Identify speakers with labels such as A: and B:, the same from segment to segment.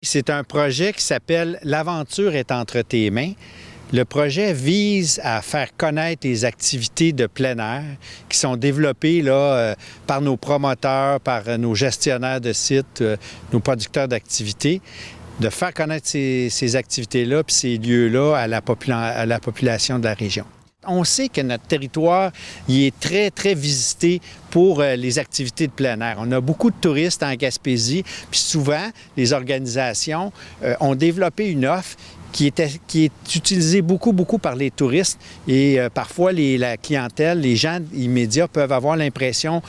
A: C'est un projet qui s'appelle « L'aventure est entre tes mains ». Le projet vise à faire connaître les activités de plein air qui sont développées là, par nos promoteurs, par nos gestionnaires de sites, nos producteurs d'activités, de faire connaître ces activités-là puis ces lieux-là à la population de la région. On sait que notre territoire il est très, très visité pour les activités de plein air. On a beaucoup de touristes en Gaspésie, puis souvent, les organisations ont développé une offre qui est utilisée beaucoup par les touristes et parfois la clientèle, les gens immédiats peuvent avoir l'impression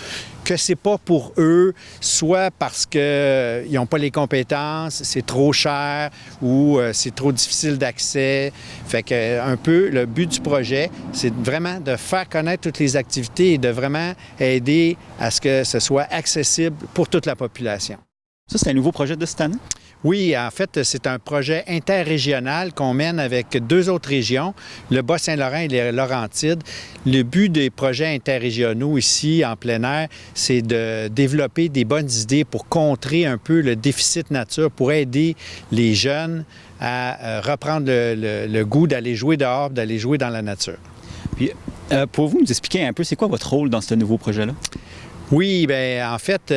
A: que c'est pas pour eux, soit parce qu'ils n'ont pas les compétences, c'est trop cher ou c'est trop difficile d'accès. Fait que un peu le but du projet, c'est vraiment de faire connaître toutes les activités et de vraiment aider à ce que ce soit accessible pour toute la population.
B: Ça, c'est un nouveau projet de cette année?
A: Oui, en fait, c'est un projet interrégional qu'on mène avec 2 autres régions, le Bas-Saint-Laurent et les Laurentides. Le but des projets interrégionaux ici, en plein air, c'est de développer des bonnes idées pour contrer un peu le déficit nature, pour aider les jeunes à reprendre le goût d'aller jouer dehors, d'aller jouer dans la nature.
B: Puis, pouvez-vous nous expliquer un peu c'est quoi votre rôle dans ce nouveau projet-là?
A: Oui, bien, en fait,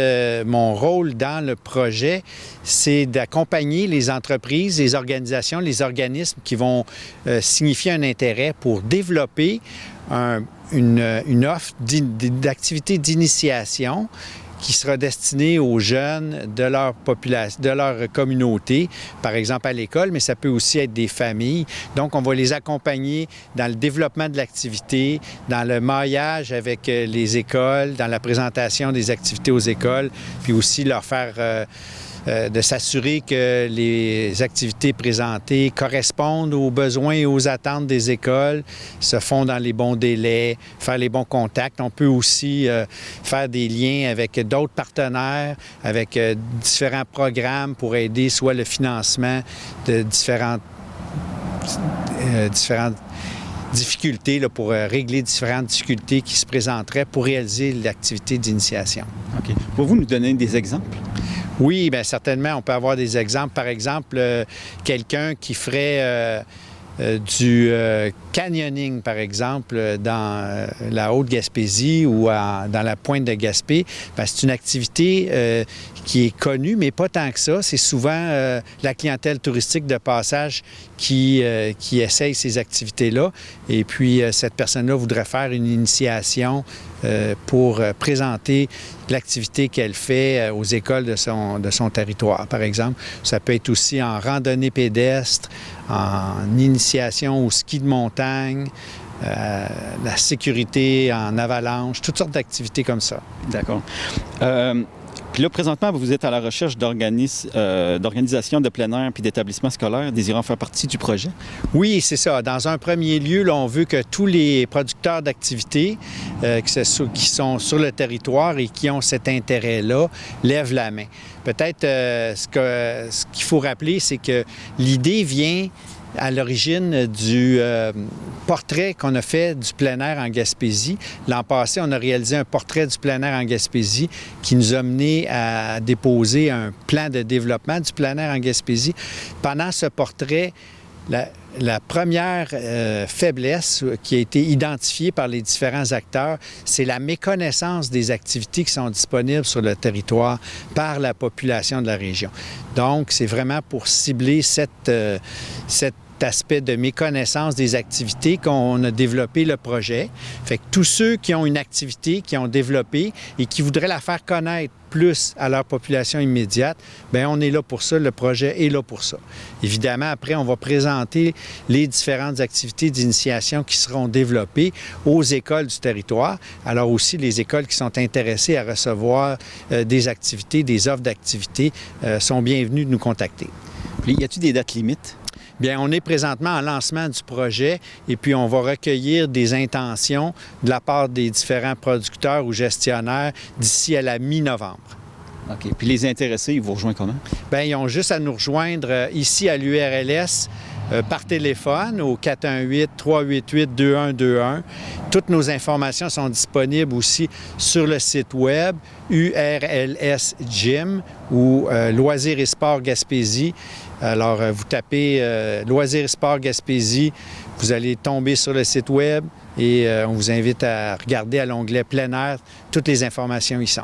A: mon rôle dans le projet, c'est d'accompagner les entreprises, les organisations, les organismes qui vont signifier un intérêt pour développer une offre d'activité d'initiation qui sera destinée aux jeunes de leur population, de leur communauté, par exemple à l'école, mais ça peut aussi être des familles. Donc, on va les accompagner dans le développement de l'activité, dans le maillage avec les écoles, dans la présentation des activités aux écoles, puis aussi leur faire de s'assurer que les activités présentées correspondent aux besoins et aux attentes des écoles, se font dans les bons délais, faire les bons contacts. On peut aussi faire des liens avec d'autres partenaires, avec différents programmes pour aider soit le financement de différentes difficultés, là, pour régler différentes difficultés qui se présenteraient pour réaliser l'activité d'initiation.
B: OK. Pouvez-vous nous donner des exemples?
A: Oui, bien certainement, on peut avoir des exemples. Par exemple, quelqu'un qui ferait du canyoning, par exemple, dans la Haute-Gaspésie ou dans la pointe de Gaspé, bien, c'est une activité qui est connue, mais pas tant que ça. C'est souvent la clientèle touristique de passage qui essaye ces activités-là. Et puis, cette personne-là voudrait faire une initiation pour présenter l'activité qu'elle fait aux écoles de son territoire, par exemple. Ça peut être aussi en randonnée pédestre, en initiation au ski de montagne, la sécurité en avalanche, toutes sortes d'activités comme ça.
B: D'accord. Puis là, présentement, vous êtes à la recherche d'organisations de plein air puis d'établissements scolaires désirant faire partie du projet?
A: Oui, c'est ça. Dans un premier lieu, là, on veut que tous les producteurs d'activités qui sont sur le territoire et qui ont cet intérêt-là lèvent la main. Peut-être ce qu'il faut rappeler, c'est que l'idée vient à l'origine du portrait qu'on a fait du plein air en Gaspésie. L'an passé, on a réalisé un portrait du plein air en Gaspésie qui nous a mené à déposer un plan de développement du plein air en Gaspésie. Pendant ce portrait, la première faiblesse qui a été identifiée par les différents acteurs, c'est la méconnaissance des activités qui sont disponibles sur le territoire par la population de la région. Donc, c'est vraiment pour cibler cet aspect de méconnaissance des activités qu'on a développé le projet. Fait que tous ceux qui ont une activité, qui ont développé et qui voudraient la faire connaître plus à leur population immédiate, bien, on est là pour ça, le projet est là pour ça. Évidemment, après, on va présenter les différentes activités d'initiation qui seront développées aux écoles du territoire. Alors aussi, les écoles qui sont intéressées à recevoir des activités, des offres d'activités, sont bienvenues de nous contacter.
B: Puis, y a-t-il des dates limites?
A: Bien, on est présentement en lancement du projet et puis on va recueillir des intentions de la part des différents producteurs ou gestionnaires d'ici à la mi-novembre.
B: OK. Puis les intéressés, ils vous rejoignent comment?
A: Bien, ils ont juste à nous rejoindre ici à l'URLS par téléphone au 418-388-2121. Toutes nos informations sont disponibles aussi sur le site web URLS Gym ou Loisirs et Sports Gaspésie. Alors, vous tapez Loisirs et Sports Gaspésie, vous allez tomber sur le site web et on vous invite à regarder à l'onglet plein air. Toutes les informations y sont.